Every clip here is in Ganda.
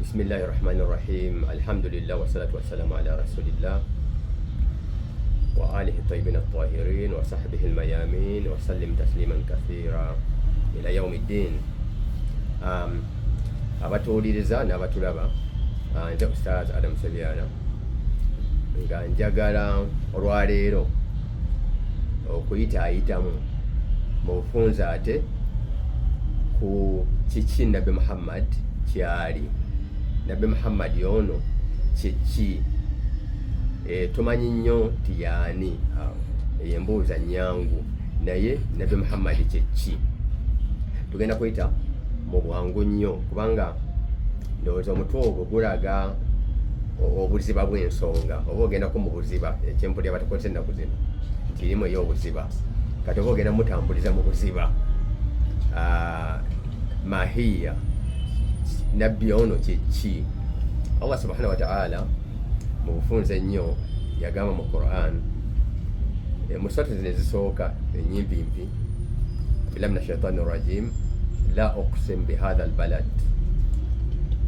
Bismillahirrahmanirrahim. Alhamdulillah wassalatu wassalamu ala rasulillah wa alihi tayyibin at-tahirin wa sahbihi al-mayamin wa sallim tasliman kathira ila yawmiddin. Abatuwuliriza n'abatulaba, nze Ustaz Adam Sebyala nga njagala olwaleero okuyitaayitamu mu bufunzaate ku kiki Nabi Muhammad kyali. Nabi Muhammad ono kiki? Tumanyi nnyo nti yaani, embuuza nyangu, naye Nabi Muhammad kiki? Tugenda kuyita mu bwangu nnyo kubanga ndowooza omutwe ogwo gulaga obuziba bw'ensonga. Oba ogendako mu buziba, ekyempulira batakozesa ennaku zino nti irimu ey'obuziba, kati oba ogenda mutambuliza mu buziba. Mahiya, nabbi ono kiki? Allah subhanahu wa ta'ala mu bufunze nnyo yagamba mu Quran, mu suratu zino ezisooka enyimpimpi, billahi minash shaitani rajim, la uqsim bihadha albalad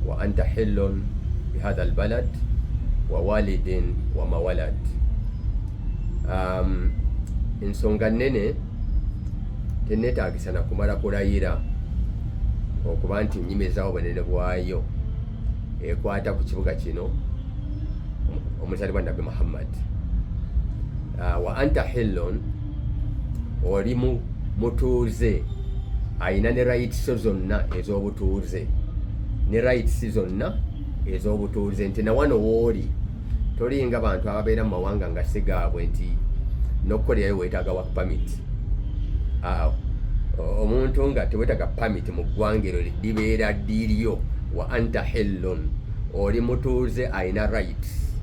wa anta hillun bihadha albalad wa walidin wa mawalad. Ensonga nnene tenneetaagisa na kumala kulayira okuba nti nnyimizaawo obunene bwayo ekwata ku kibuga kino omuzalibwa Nabi Muhammad. Wa anta hillun, oli mutuuze, ayina ne rights zonna ez'obutuuze, ne rights zonna ez'obutuuze, nti na wano wooli tolinga bantu ababeera mu mawanga nga si gaabwe nti n'okukolerayo weetaaga work permit. Omuntu nga teweetaaga permit mu ggwanga eryo libeera ddiryo. Wa anta hillun, oli mutuuze, ayina rights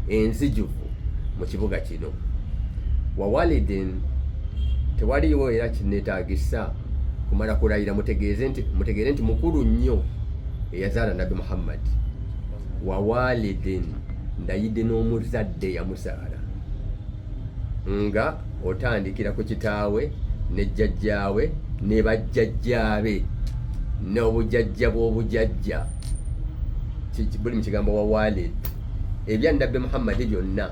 enzijuvu mu kibuga kino. Wa walidin, tewaliwo era kinneetaagisa kumala kulayira, mutegeere nti mukulu nnyo eyazaala Nabi Muhammad. Wa walidin, ndayidde n'omuzadde yamuzaala, nga otandikira ku kitaawe ne jjajjaawe ne bajjajjaabe n'obujjajja bw'obujjajja, buli mu kigambo wa walid. Ebya Nabi Muhammad byonna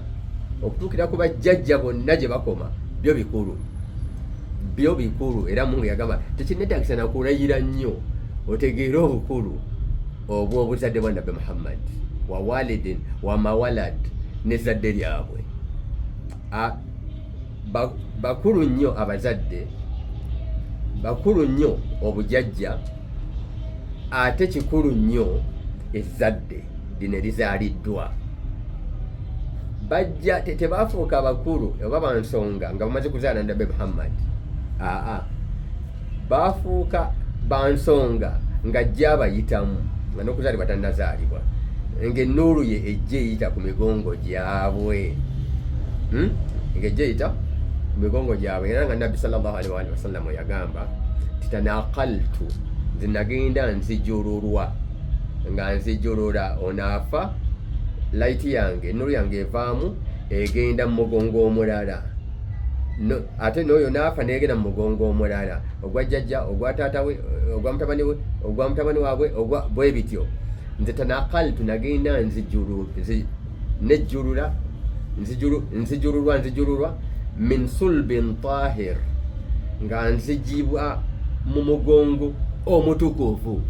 okutuukira ku bajjajja bonna gye bakoma byo bikulu. Era Mungu yagamba tekinneetaagisa na kulayira nnyo otegeere obukulu obw'obuzadde bwa Nabi Muhammad. Wa walidin wa mawalad, n'ezzadde lyabwe. Bakulu nnyo abazadde, bakulu nnyo obujjajja, ate kikulu nnyo ezzadde lino erizaaliddwa. Bajja tebaafuuka bakulu oba bansonga nga bamaze kuzaala Nabi Muhammad. Baafuuka bansonga nga ajja abayitamu, nga n'okuzaalibwa tannazaalibwa, ng'ennuuru ye ejja eyita ku migongo gyabwe. Ng'ejja eyita ku migongo gyabwe. Era nga Nabbi sallallahu alaihi wa sallam yagamba titanaqaltu, nze nagenda nzijululwa, nga nzijulula onaafa, layiti yange, ennuru yange evaamu egenda mu mugongo omulala, ate n'oyo naafa negenda mu mugongo omulala, ogwa jjajja, ogwa taata we, ogwa mutabani we, ogwa mutabani waabwe, bwe bityo. Nze tanaqaltu, nagenda nzijululwa min sulbin tahir, nga nzijibwa mu mugongo omutukuvu,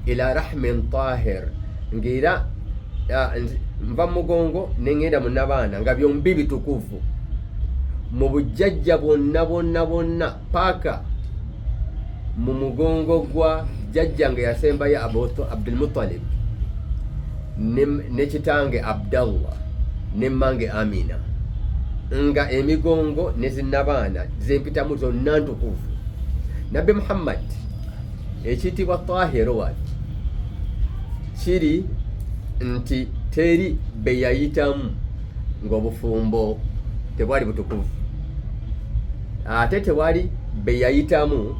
ila rahmin tahir, ng'era nva mu mugongo neŋŋenda mu nabaana nga byombi bitukuvu, mu bujjajja bonna paaka mu mugongo gwa jjajjange yasembayo Abdul Muttalib ne kitange Abdallah ne mmange Amina, nga emigongo ne zinnabaana zempitamu zonna ntukuvu. Nabi Muhammad ekiyitibwa tahiru kiri nti teri be yayitamu ng'obufumbo tebwali butukuvu, ate tewali be yayitamu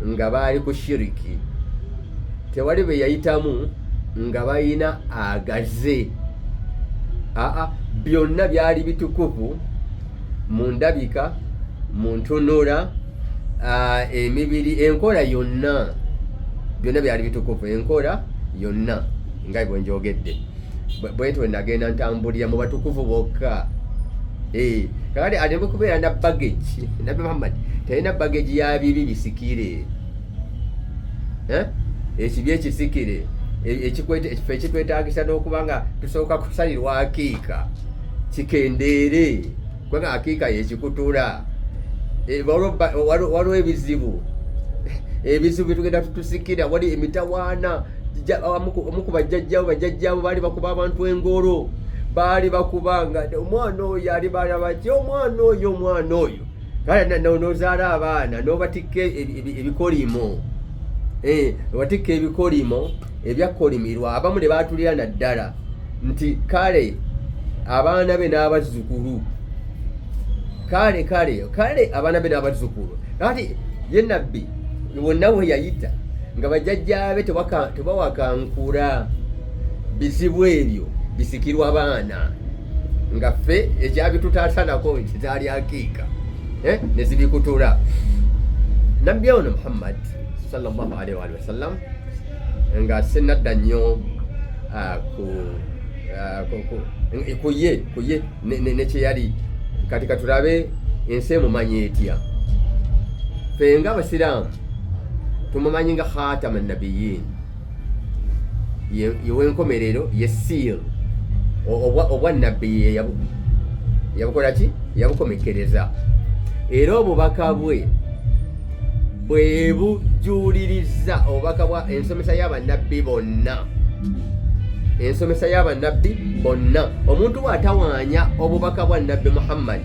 nga baali ku shiriki, tewali be yayitamu nga bayina agaze. Byonna byali bitukuvu mu ndabika, mu ntunula, emibiri, enkola yonna byonna byali bitukuvu. Enkola yonna nga bwe njogedde bwetyo nagenda ntambulira mu batukuvu bokka. Kakati ate bwe kubeera na baggage, Nabbi Muhammad talina baggage ya bibi bisikire, ekibi ekisikire ekifo ekitwetaagisa n'okuba nga tusooka kusalirwa akiika kikendeere, kubanga akiika yekikutula. Waliwo ebizibu bitugenda tutusikira, wali emitawaana. Omu ku bajjajjaabo baali bakuba abantu engolo, baali bakubanga omwana oyo ali balabaki omwana oyo kale nozaala abaana n'obatikka ebikolimo, obatikka ebikolimo ebyakolimirwa. Abamu ne baatulira naddala nti kale abaana be n'abazzukulu, kale abaana be n'abazzukulu. Kati ye nabbi wonna we yayita nga bajjajjaabe tebawakankula bizibu ebyo bisikirwa abaana, nga ffe ekyabitutaasanako kizaali akiika ne zibikutula. Nabbi ono Muhammad sallallahu alaihi wa sallam nga senadda nnyo kuye ne kyeyali. Kati katulabe ensi emumanyi etya. Ffe nga Abasiraamu tumumanyi nga khatama nabiyin, yewenkomerero, ye seal obwa nabbi yabukola ki, yabukomekereza. Era obubaka bwe bujuliriza obubaka bwa ensomesa y'abannabbi bonna, ensomesa y'abannabbi bonna. Omuntu bw'atawaanya obubaka bwa Nabbi Muhammad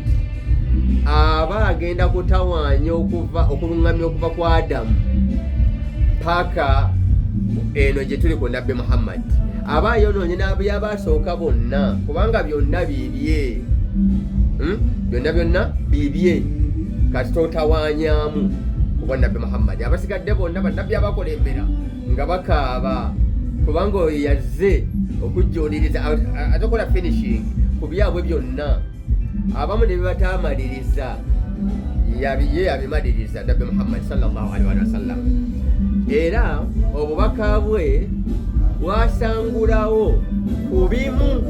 aba agenda kutawaanya okuluŋŋamya okuva ku Adamu paka eno gye tuli ku Nabbi Muhammad. Aba ayonoonye n'abyabasooka bonna, kubanga byonna bibye, byonna bibye. Kati totawaanyaamu kubwa Nabbi Muhammad. Abasigadde bonna bannabbi abakolembera nga bakaaba, kubanga oyo yazze okujjuuliriza, atakola finishing ku byabwe byonna. Abamu ne bebatamaliriza ye yabimaliriza Nabbi Muhammad sallallahu alaihi wa sallam. Era obubaka bwe bwasangulawo ku bimu,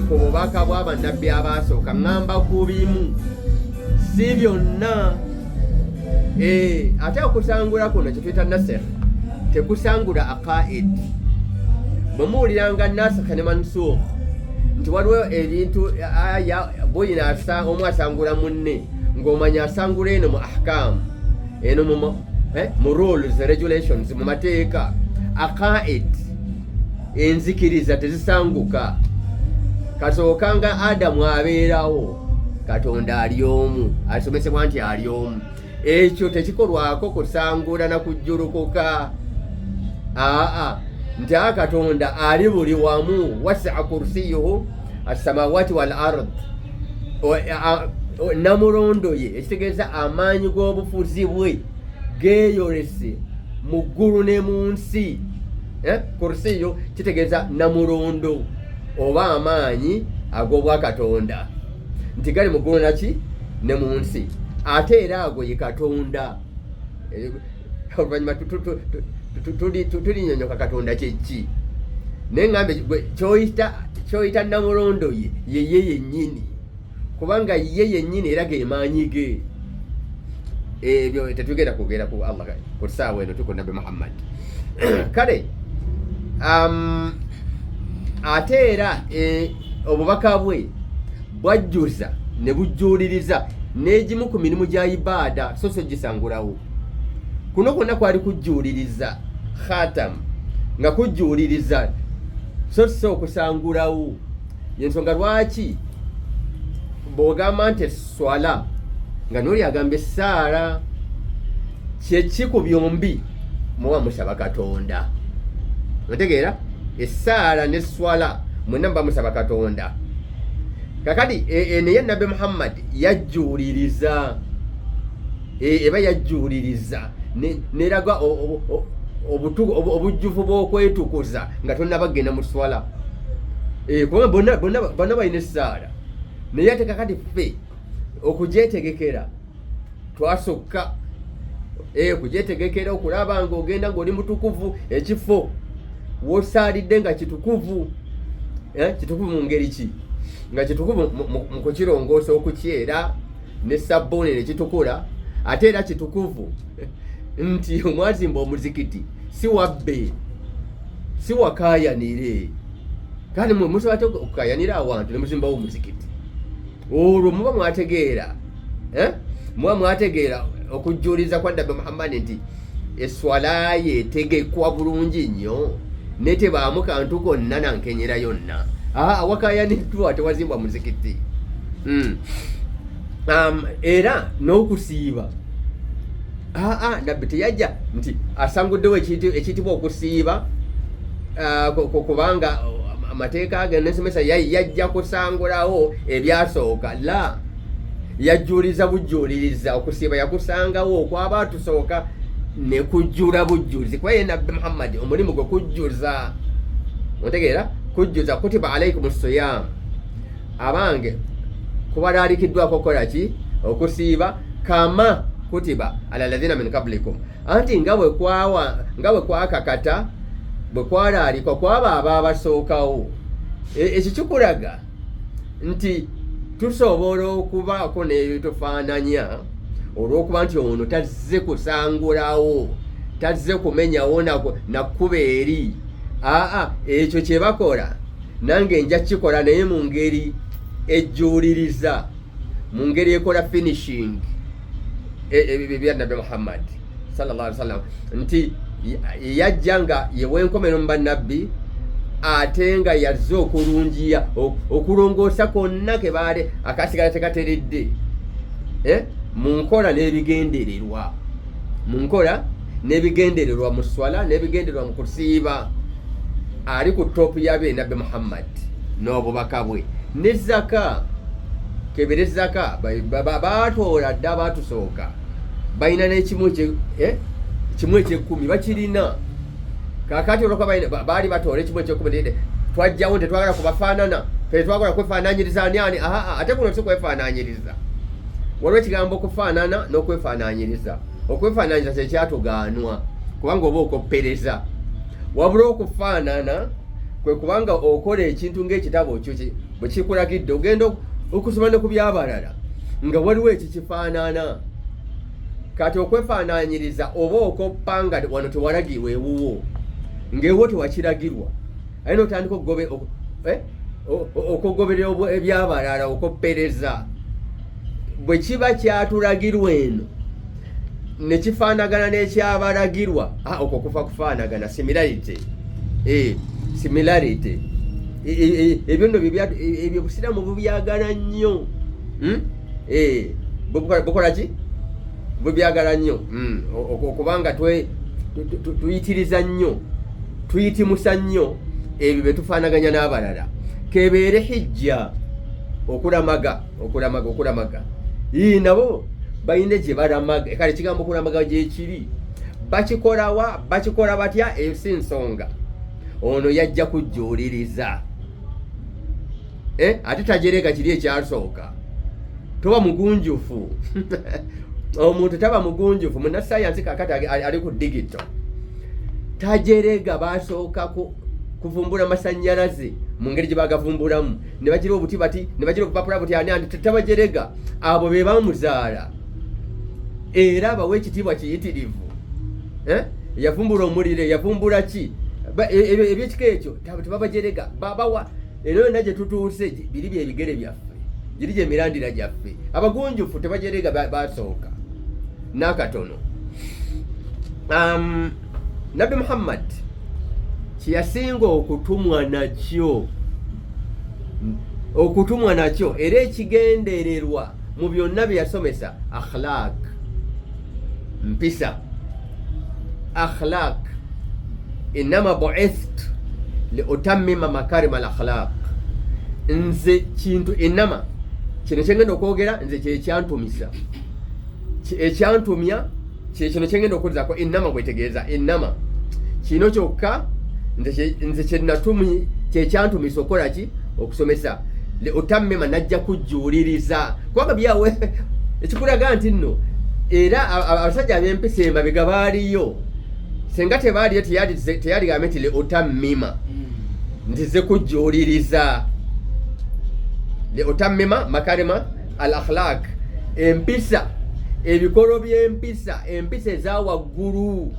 ku bubaka bw'abannabbi abasooka. Ŋŋamba ku bimu, si byonna. Ate okusangula kuno kyetuyita nasikh, tekusangula aqaid. Bwe muwuliranga nasikh ne mansukh nti waliwo ebintu boyina omu asangula munne ng'omanya asangula eno mu ahkam, eno mu rules, regulations, mu mateeka. Aqaid, enzikiriza tezisanguka. Kasookanga Adamu abeerawo, Katonda ali omu, asomesebwa nti ali omu. Ekyo tekikolwako kusangula na kujjulukuka. Nti Katonda ali buli wamu, wasi'a kursiyuhu as-samawati wal ard. Namulondo ye, ekitegeeza amaanyi g'obufuzi bwe geeyolese mu ggulu ne mu nsi. Kursiyo kitegeeza namulondo oba amaanyi ag'obwa Katonda, nti gali mu ggulu naki ne mu nsi. Ate era ago ye Katonda. Oluvannyuma tulinyonyoka Katonda kyeki. Naye ngambe kyoyita namulondo ye yennyini, kubanga ye yennyini era ge maanyi ge. Ebyo tetugenda kugera ku Allah ku ssaawa eno tuko Nabbi Muhammad. Kale ate era obubaka bwe bwajjuza ne bujjuuliriza n'egimu ku mirimu gya ibaada, so gisangulawo. Kuno kwonna kwali kujjuuliriza khatam, nga kujjuuliriza so okusangulawo. Yensonga lwaki bw'ogamba nti swala nga n'oli agamba essaala, kyeki ku byombi muba musaba Katonda. Otegeera, essaala ne swala mwenna muba musaba Katonda. Kakati naye Nabbi Muhammad yajjuuliriza, eba yajjuuliriza neraga obujjuvu bw'okwetukuza nga tonnabagenda mu swala. Kubanga bonna balina essaala, naye ate kakati ffe okugyetegekera twasokka kugyetegekera okulaba ng'ogenda ng'oli mutukuvu, ekifo wosaalidde nga kitukuvu. Kitukuvu mu ngeri ki? Nga kitukuvu mu kukirongoosa okukyera ne sabbuuni ne kitukula, ate era kitukuvu nti omwazimba omuzikiti si wabbe, si wakaayanire. Kandi musobola okukayanira awantu ne muzimbawo omuzikiti. Olwo muba mwategeera, muba mwategeera okujjuliza kwa Nabbi Muhammad nti eswala ye etegekwa bulungi nnyo, netebaamu kantu konna nankenyera yonna. Wakayaniddwa tewazimbwa muzikiti. Era n'okusiiba, Nabbi teyajja nti asanguddewo ekiyitibwa okusiiba, kubanga amateeka age n'ensomesa yajja kusangulawo ebyasooka. La, yajjuliza bujjuliriza. Okusiiba yakusangawo okwaba tusooka ne kujjula bujjulizi. Kwaye Nabbi Muhammad omulimu gwe kujjuza. Otegeera? Kujjuza. Kutiba alaikum siyam, abange kubalalikiddwako kola ki? Okusiiba. Kama kutiba ala ladhina min qablikum, anti nga bwe kwakakata, bwe kwalaalikwa kwaba ababasookawo. Ekyo kikulaga nti tusobola okubaako n'ebitufaananya olw'okuba nti ono tazze kusangulawo, tazze kumenyawo nakkuba eri. Ekyo kye bakola nange nja kikola, naye mu ngeri ejjuuliriza, mu ngeri ekola finishing ebya Nabbi Muhammad sallallahu alaihi wasallam, nti yajja nga yewenkomero mu bannabbi, ate nga yazze okulungiya okulongoosa konna ke baale akasigala tekateredde, mu nkola n'ebigendererwa, mu nkola n'ebigendererwa, mu swala n'ebigendererwa mu kusiiba. Ali ku topu yabe Nabbi Muhammad n'obubaka bwe. Ne zaka, kebere zaka baatoola dda abatusooka, balina n'ekimu eky'ekkumi bakirina. Kaakati olwokuba baali batoola ekimu eky'ekkumi, twajjawo tetwagala kubafaanana, twagala kwefaanaanyiriza ani. Ate kuno si kwefaanaanyiriza. Waliwo ekigambo okufaanana n'okwefaanaanyiriza. Okwefaanaanyiriza kye kyatugaanwa kubanga oba okoppereza. Wabula okufaanana kwe kubanga okola ekintu ng'ekitabo kyo bwe kikulagidde, ogenda okusoma ne ku byabalala nga waliwo ekikifaanana. Kati okwefaanaanyiriza oba okoppa nga wano tewalagirwa ewuwo, ng'ewo tewakiragirwa, ayina otandika okugoberera ebyabalala, okoppereza. Bwe kiba kyatulagirwa eno ne kifaanagana n'ekyabalagirwa, okwo kufa kufaanagana, similarity. Similarity. Ebyo nno ebyo Busiraamu bubyagala nnyo. Bukola ki? Bubyagala nnyo. Okubanga tuyitiriza nnyo, tuyitimusa nnyo ebyo bye tufaanaganya n'abalala. Kebeere hijja okulamaga. Nabo balina gye balamaga. Kale ekigambo okulamaga gyekiri. Bakikola batya? Eyo si nsonga. Ono yajja kujjuuliriza. Ate tajerega kiri ekyasooka. Toba mugunjufu. Omuntu taba mugunjufu. Munnasayansi kakati ali ku digital. Tajerega basooka kuvumbula amasannyalaze mu ngeri gye bagavumbulamu. Ne bagira obuti bati, ne bagira obupapula buti, ani tabajerega. Abo be bamuzaala. Era bawe ekitiibwa kiyitirivu. Yavumbula omuliro, yavumbula ki? Ebyekika ekyo tebabajerega. Babawa ero yonna gye tutuuse biri byebigere byaffe, giri gye mirandira gyaffe. Abagunjufu tebajerega basooka n'akatono. Nabbi Muhammad kyeyasinga okutumwa nakyo era ekigendererwa mu byonna bye yasomesa, akhlaq, mpisa. Akhlaq. Innama bu'ithtu liutammima makarima al-akhlaq. Nze kintu innama kino kyengenda okwogera, nze kyekyantumisa, ekyantumya kino kyengenda okulizaako. Innama bwetegeeza innama kino kyokka nze kyenatumye, kyekyantumisa okukola ki? Okusomesa. Liutammima, najja kujjuuliriza. Kubanga byawe ekikulaga nti nno era abasajja ab'empisa emabega baaliyo senga tebaaliyo teyali gambe nti le utammima nti ze kujjuuliriza le utammima makarima al akhlaq empisa ebikolo by'empisa empisa eza waggulu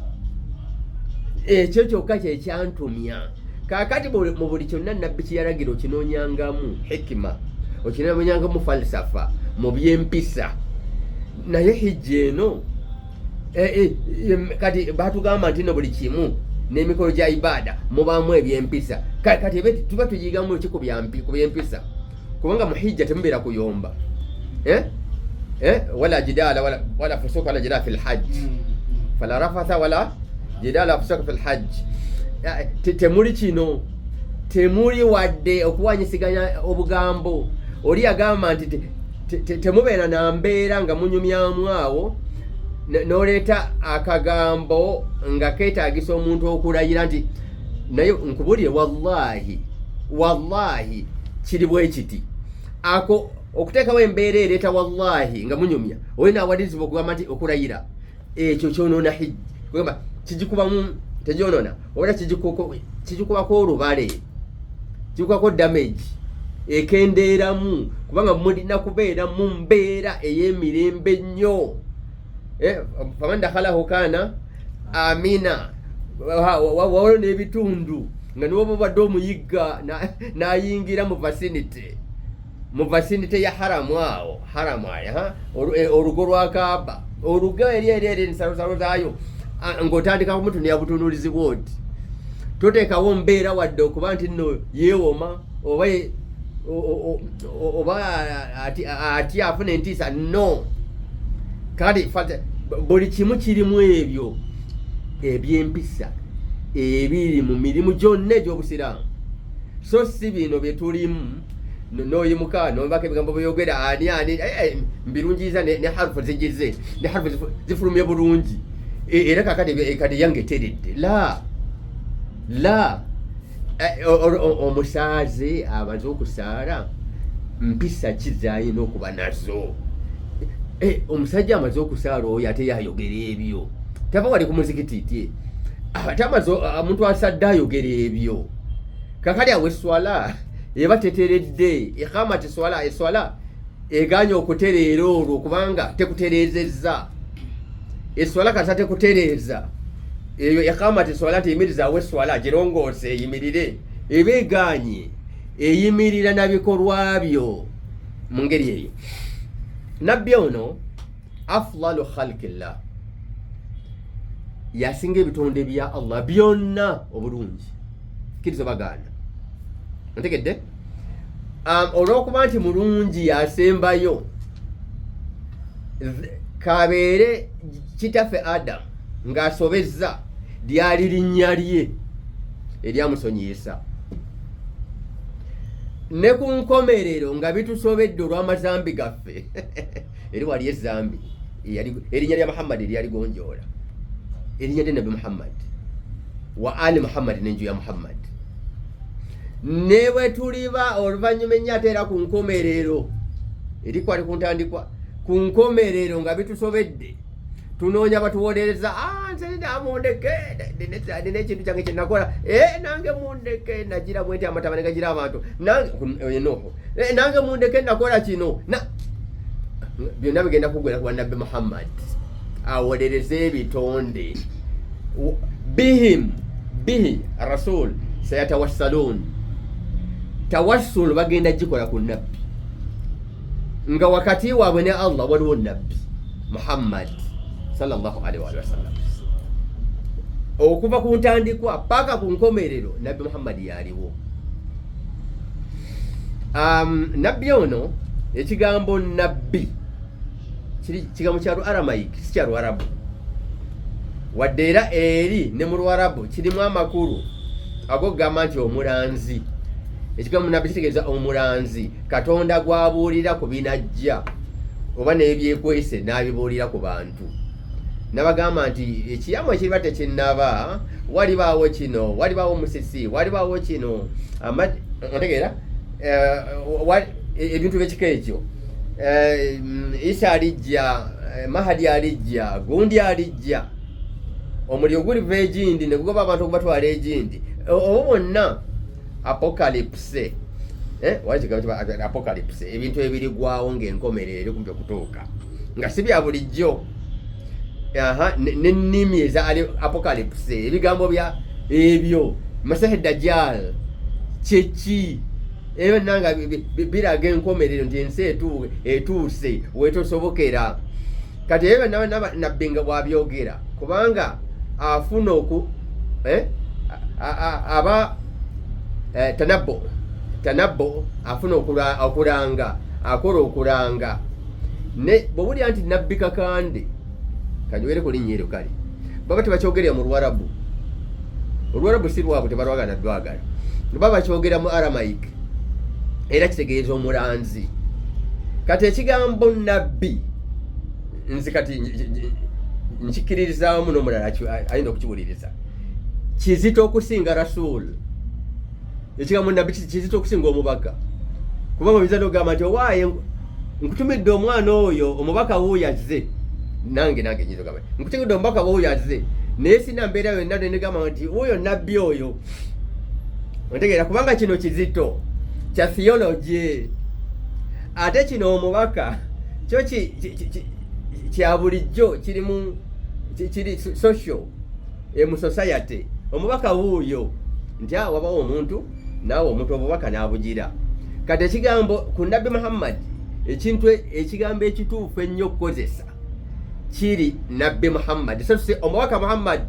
ekyo kyokka kyekyantumya kaakati mu buli kyonna nabbi kyeyalagira okinoonyangamu hikima okinoonyangamu falsafa mu by'empisa naye hijja eno kati batugamba nti no buli kimu n'emikolo gya ibada mubaamu ebyempisa kati tuba tuyigamu ki ku byempisa kubanga mu hijja temubeera kuyomba wala jidala wala fusuka wala jidala fil hajj fala rafatha wala jidala fusuka fil hajj temuli kino temuli wadde okuwanyisiganya obugambo oli yagamba nti temubeera na mbeera nga munyumyamu awo n'oleeta akagambo nga keetaagisa omuntu okulayira nti naye nkubulire wallahi kiri bwe kiti ako okuteekawo embeera ereeta wallahi nga munyumya oli naawalirizibwa okugamba nti okulayira ekyo kyonoona hijja kigikubamu tegyonoona oba kigikubako olubale kigikubako damage ekendeeramu kubanga mulina kubeera mu mbeera ey'emirembe nnyo faman dakhalahu kana amina wawolo n'ebitundu nga niwo bobadde omuyigga n'ayingira mu vicinity ya haramu awo olugo lwa Kaaba olugo eri ensalo zaayo ng'otandika kumutunuya butunuulizibwa oti toteekawo mbeera wadde okuba nti nno yeewoma oba ati afuna entiisa no kati buli kimu kirimu ebyo ebyempisa ebiri mu mirimu gyonna egy'obusiraamu so si bino bye tulimu n'oyimuka n'obaka ebigambo byogera ani mbirungiza ne harufu zigize ne harufu zifulumye bulungi era kakati yange eteredde la omusaazi amaze okusaala mpisa kizayina okuba nazo omusajja amaze okusaala oyo ate yayogera ebyo tava wali ku muzikiti ate omuntu asadde ayogera ebyo kakali awo eswala eba teteredde ikamati eswala eganye okutereera olwo kubanga tekutereezezza eswala kasa tekutereeza eyo ikamati eswala teyimirizaawo eswala girongoose eyimirire eba eganye eyimirira na bikolwa byo mu ngeri eyo nabbi ono afdalu khalqillah yasinga ebitonde bya Allah byonna obulungi kiriza bagaana ntegedde olw'okuba nti mulungi yasembayo kabeere kitaffe Adamu ng'asobezza lyali linnya lye eryamusonyiyisa ne ku nkomerero nga bitusobedde olw'amazambi gaffe eri wali ezambi erinnya lya Muhammad eryaligonjoola erinnya lya Nabi Muhammad wa ali Muhammad n'enju ya Muhammad ne bwe tuliba oluvannyuma ennyo ate era ku nkomerero erikwali ku ntandikwa ku nkomerero nga bitusobedde tunoonya batuwolereza nze namundeke nina ekintu kyange kyenakola nange mundeke nagira bwenti amataba negagira abantu nange mundeke nakola kino byonna bigenda kugwera kuba Nabbi Muhammad awolereza ebitonde bihi rasul sayatawassalun tawassul bagenda gikola ku nabbi nga wakati waabwe ne Allah waliwo nabbi Muhammad sallallahu alaihi wa sallam okuva ku ntandikwa paka ku nkomerero Nabbi Muhammad yaliwo. Nabbi ono ekigambo nabbi kigambo kya Aramaic si kya Luarabu wadde era eri ne mu Luarabu kirimu amakulu agogamba nti omulanzi. Ekigambo nabbi kitegeeza omulanzi, Katonda gwabuulira ku binajja oba n'ebyekwese n'abibuulira ku bantu. Nabagamba nti ekiyamo ekiriba tekinnaba, walibaawo kino, walibaawo musisi, walibaawo kino, otegeera ebintu by'ekika ekyo. Isa alijja Mahadi alijja, gundi alijja, omuliro guli vegindi ne gugoba abantu okubatwala egindi. Obonna apocalypse, apocalypse ebintu ebirigwawo ng'enkomerero eri kumpi okutuuka nga si bya bulijjo. N'ennimi eza apocalypse, ebigambo bya ebyo Masihi Dajjal kyeki ebyo nanga biraga enkomerero nti ensi etuuse wetosobokera. Kati ebyo nabbi nga bwabyogera kubanga afuna tanabbo afuna okulanga, akola okulanga ne bw'obulya nti nabbi kakande kanywere ku linnya eryo kale baba tebakyogerera mu Luwarabu. Oluwarabu si lwabwe, tebalwagala dwagala, baba bakyogera mu Aramaic era kitegeeza omulanzi. Kati ekigambo nabbi nzi kati nkikiririzaamu muno mulala ayinza okukiwuliriza, kizito okusinga rasul. Ekigambo nabbi kizito okusinga omubaka, kubanga oyinza n'okugamba nti owaaye nkutumidde omwana oyo omubaka wuuyo azze, nange nyinza okugamba nkutumidde omubaka wuuyo azze, naye sina mbeera yonna negamba nti wuuyo nabbi oyo. Ontegeera, kubanga kino kizito kya theology, ate kino omubaka kyo kya bulijjo, kiri social mu society. Omubaka wuuyo nti wabawo omuntu naawe omuntu obubaka n'abugira. Kati ekigambo ku Nabbi Muhammad, ekigambo ekituufu ennyo okukozesa kiri Nabbi Muhammad. So si omubaka Muhammad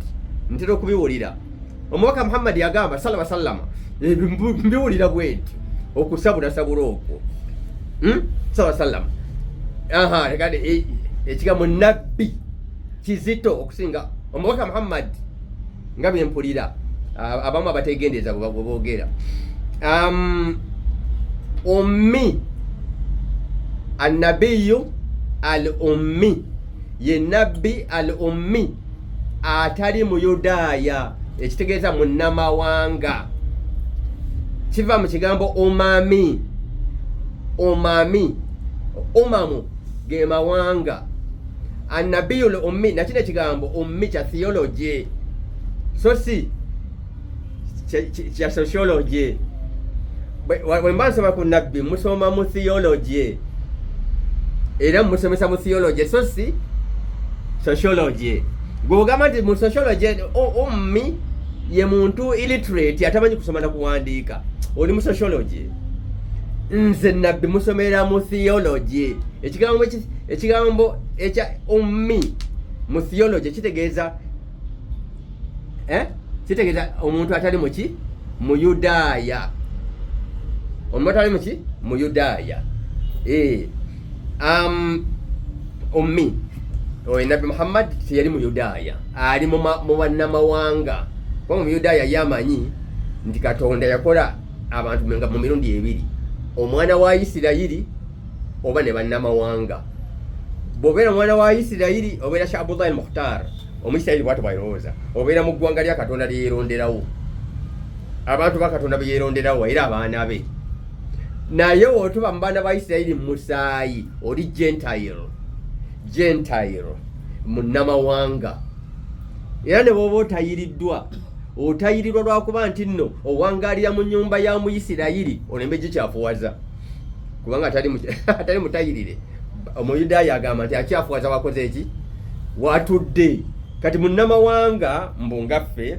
ntera okubiwulira. Omubaka Muhammad yagamba sallallahu alaihi wasallam, mbiwulira bwenti okusabula okwo sallallahu alaihi wasallam. Kati ekigambo nabbi kizito okusinga omubaka Muhammad nga byempulira abamu abategendeza bwe boogera. Ummi, annabiyu al-ummi, ye nabbi al-ummi atali mu Yudaaya, ekitegeeza munnamawanga. Kiva mu kigambo umami. Umamu ge mawanga. Annabiyu al-ummi nakino ekigambo ummi kya theology, so si kya sociology. Bwe mba nsoma ku nabbi musoma mu theology era musomesa mu theology, so si sociology. Gwogamba nti mu sociology ummi ye muntu illiterate atamanyi kusoma na kuwandiika, oli mu sociology. Nze nabbi musomera mu theology. Ekigambo ekya ummi mu theology kitegeeza kitegeeza omuntu atali muki mu Yudaaya. Omuntu atali muki mu Yudaaya. Ummi oyo Nabbi Muhammad teyali mu Yudaaya, ali mu bannamawanga. Kuba mu Yudaaya yamanyi nti Katonda yakola abantu mu mirundi ebiri, omwana wa Isirayiri oba ne bannamawanga. Bw'obeera omwana wa Isirayiri obeera Abdullah al-Mukhtar, Omuyisirayiri bw'atyo bw'alowooza, obeera mu ggwanga lya Katonda lye yeeronderawo, abantu ba Katonda be yeeronderawo era abaana be. Naye otuba mu baana ba Isirayiri musaayi oli Gentile munnamawanga. Era ne bw'oba otayirirwa lwakuba nti nno owangaalira mu nnyumba ya Muyisirayiri olembe gikyafuwaza, kubanga atali mutayirire. Omuyudaaya agamba nti akyafuwaza wakoze eki, watudde. Kati munnamawanga mbungaffe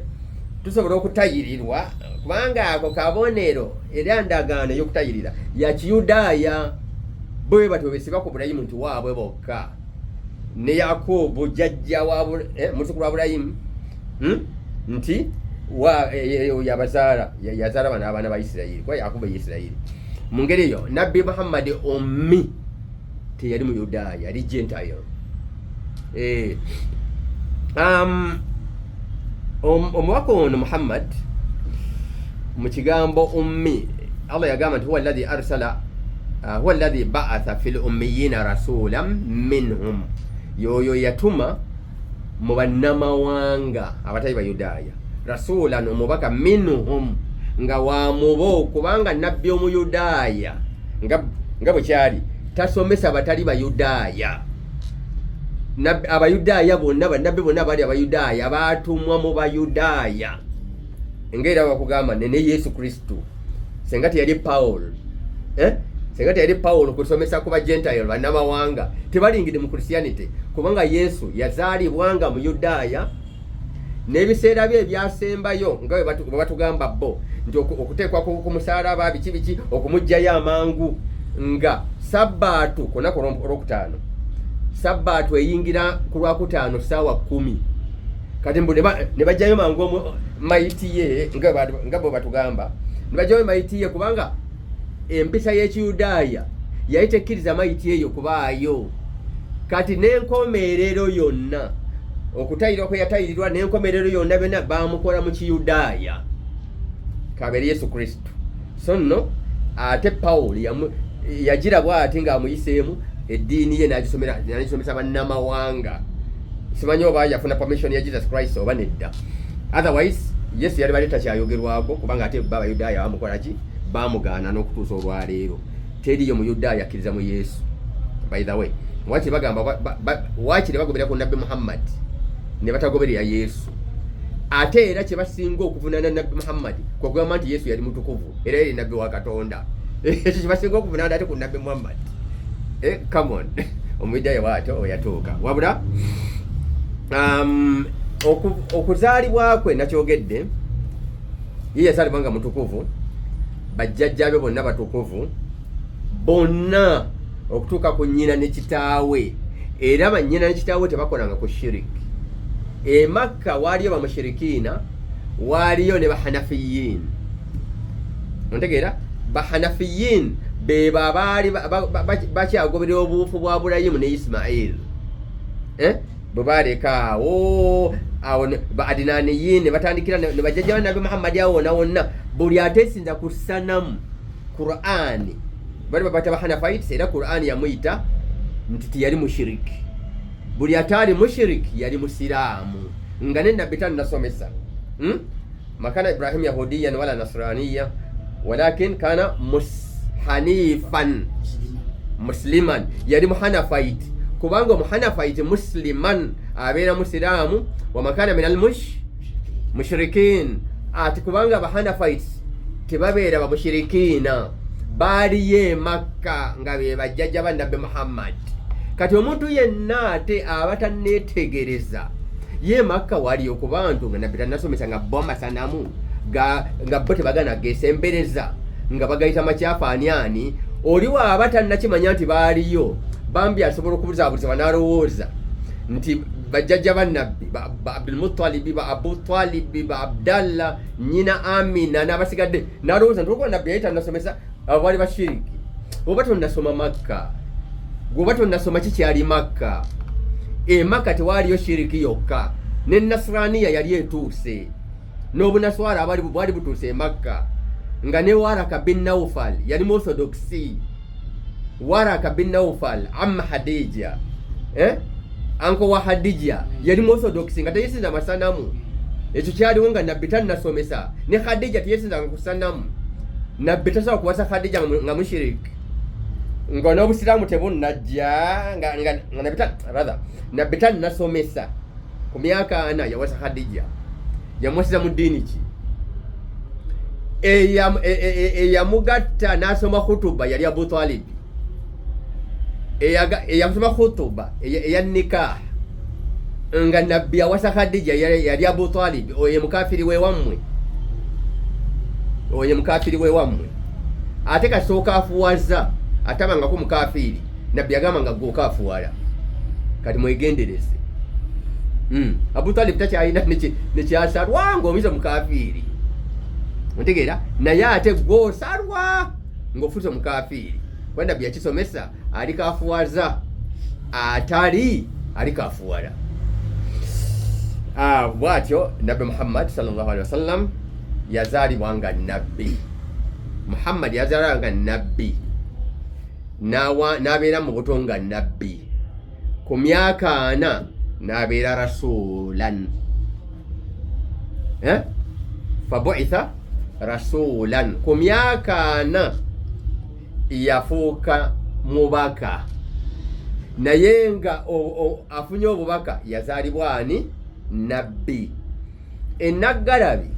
tusobola okutayirirwa kubanga ako kabonero era ndagaano ey'okutayirira ya Kiyudaaya. Bwe batyo besiba ku Ibulayimu nti waabwe bokka, ne Yakobo jjajja wa muzzukulu wa Ibulayimu nti yazaala bano abaana ba Isirayiri, kuba Yakobo ye Isirayiri. Mu ngeri eyo Nabbi Muhammad ummi teyali mu Yudaaya, yali Gentile. Omubaka ono Muhammad mu kigambo ummi, Allah yagamba nti huwa alladhi arsala huwa alladhi ba'atha fil ummiyina rasulan minhum, yoyo yatuma mu bannamawanga abatali ba Yudaaya rasulan, omubaka minhum nga wa mubo, kubanga nabbi omu Yudaaya nga bwe kyali tasomesa batali ba Yudaaya. abayudaaya bonna bannabbi bonna bali abayudaaya baatumwa mu bayudaaya ng'era bakugamba ne Yesu Kristo senga teyali Pawulo senga teyali Pawulo kusomesa ku bagentile bannamawanga tebalingidde mu Christianity kubanga Yesu yazaalibwanga mu Yudaaya n'ebiseera bye ebyasembayo nga bwe batugamba bo nti okuteekwa ku musaalaba biki okumugjayo amangu nga Sabbaatu ku lunaku olwokutaano Sabbaatu eyingira ku lwakutaano ssaawa 10 kati mbu ne bajjayo mangu mayiti ye nga bwe batugamba ne bajjayo mayiti ye kubanga empisa y'Ekiyudaaya yali tekkiriza mayiti eyo kubaayo kati n'enkomerero yonna okutayirwa kwe yatayirirwa n'enkomerero yonna byonna baamukola mu Kiyudaaya kabeere Yesu Kristo so nno ate Pawulo yagira bw'ati ng'amuyiseemu eddiini ye n'agisomesa bannamawanga simanyi oba yafuna permission ya Jesus Christ oba nedda otherwise Yesu yali baleeta kyayogerwako kubanga ate b'Abayudaaya bamukola ki baamugaana n'okutuusa olwaleero teriyo mu Yudaaya akkiriza mu Yesu by the way wakiri bagamba wakiri bagobera ku Nabbi Muhammad ne batagoberera Yesu ate era kye basinga okuvunaana Nabbi Muhammad kwa kugamba nti Yesu yali mutukuvu era yali nabbi wa Katonda ekyo kye basinga okuvunaana ate ku Nabbi Muhammad come on Omuyudaaya bw'atyo oyatuuka wabula okuzaalibwa kwe nakyogedde ye yazaalibwanga mutukuvu bajjajja be bonna batukuvu bonna okutuuka ku nnyina ne kitaawe era bannyina ne kitaawe tebakolanga ku shiriki Makka waaliyo bamushirikiina waaliyo ne bahanafiyin ontegeera bahanafiyin bebo abaali bakyagoberera obuufu bwa Ibulayimu ne Ismail bwe baleka awo baadinaaniyin ne batandikira ne bajjajja ba Nabbi Muhammad awo wonna wonna buli ateesinza ku sanamu Qur'ani bali babata bahanafite era Qur'ani yamuyita nti tiyali mushiriki buli ataali mushiriki yali musiraamu nga ne nabbi tannasomesa makana Ibrahim yahudiyan wala nasraniya walakin kana hanifan musliman yali muhanafite kubanga muhanafite musliman abeera musiraamu wa makana minal mushrikin ati kubanga bahanafite tebabeera bamushirikiina baaliyo Makka nga be bajjajja ba Nabbi Muhammad kati omuntu yenna ate aba tanneetegereza ye Makka waliyo ku bantu nga Nabbi tannasomesa nga bo amasanamu nga bo tebagana gesembereza nga bagayita makyafaanyani oliwo aba tannakimanya nti baaliyo bambi asobola okubuzaabuza banaalowooza nti bajjajja ba Nabbi ba Abdulmuttalibi ba Abu Talibi ba Abdallah nyina Amina n'abasigadde n'alowooza nti olwokuba Nabbi yali tannasomesa abo baali bashiriki oba tonnasoma Makka gwoba tonnasoma kikyali Makka Makka tewaaliyo shiriki yokka ne Nasraniya yali etuuse n'obunaswara bwali butuuse Makka nga ne Waraka bin Nawfal yali mu orthodoxy Waraka bin Nawfal amma Hadija anko wa Hadija yali mu orthodoxy nga teyesinza masanamu ekyo kyaliwo nga Nabbi tannasomesa ne Hadija teyesinza ku sanamu Nabbi tasobola kuwasa Hadija nga mushiriki nga n'obusiraamu tebunnajja Nabbi tannasomesa ku myaka 4 yawasa Hadija yamuwasiza mu ddiini ki eyamugatta n'asoma khutuba yali Abu Talib eyasoma khutuba eya nikah nga Nabbi yawasa Hadija yali Abu Talib oyo mukafiri we wammwe ate kasooka afuwaza atabangako mukafiri Nabbi yagamba nga gw'okaafuwala kati mwegendereze Abu Talib takyalina nekyasalwa ng'omize mukafiri ontegeera naye ate gw'osalwa ng'ofuuse mukafiri kuba Nabbi yakisomesa ali kaafuwaza atali ali kaafuwala bw'atyo Nabbi Muhammad sallallahu alaihi wasallam yazaalibwanga Nabbi Muhammad yazaalibwanga Nabbi n'abeera mu buto nga Nabbi ku myaka 4 n'abeera rasulan fabu'itha rasulan ku myaka 4 yafuuka mubaka naye nga afunye obubaka yazaalibwa ani? Nabbi. Ennaggalabi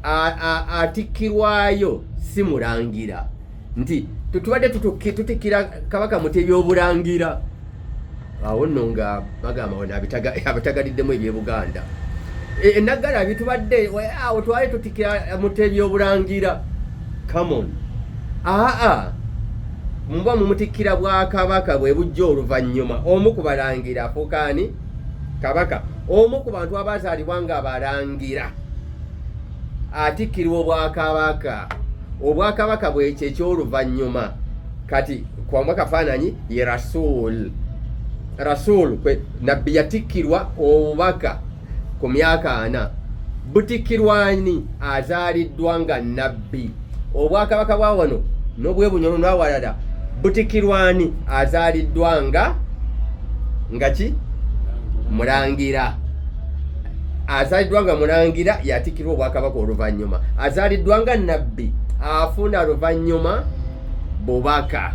atikkirwayo si mulangira, nti tutubadde tutikira kabaka mu tebyobulangira. Awo nno nga bagamba wano abitagaliddemu ebyebuganda. Ennaggalabi tubadde awo twali tutikira mu tebyobulangira. Come on. Mba mumutikkira bwakabaka bwe bujja oluvannyuma. Omu ku balangira afuuka ani? Kabaka. Omu ku bantu abazaalibwa nga balangira atikkirwa obwakabaka. Obwakabaka bwekyo eky'oluvannyuma. Kati kwamba kafaananyi ye Rasul. Rasul kwe nabbi yatikkirwa obubaka ku myaka 4. Butikkirwa ani? Azaaliddwa nga nabbi. Obwakabaka bwa wano n'obwebunyolo n'awalala butikkirwa ani? Azaaliddwa nga ki? Mulangira. Azaaliddwa nga mulangira yatikkirwa obwakabaka oluvannyuma. Azaaliddwa nga nabbi afuna luvannyuma bubaka,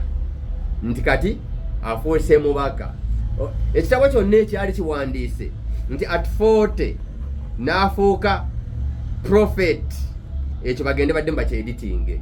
nti kati afuuse mubaka. Ekitabo kyonna ekyali kiwandiise nti at 40 n'afuuka prophet. Ekyo bagende badde mbakyeditinge.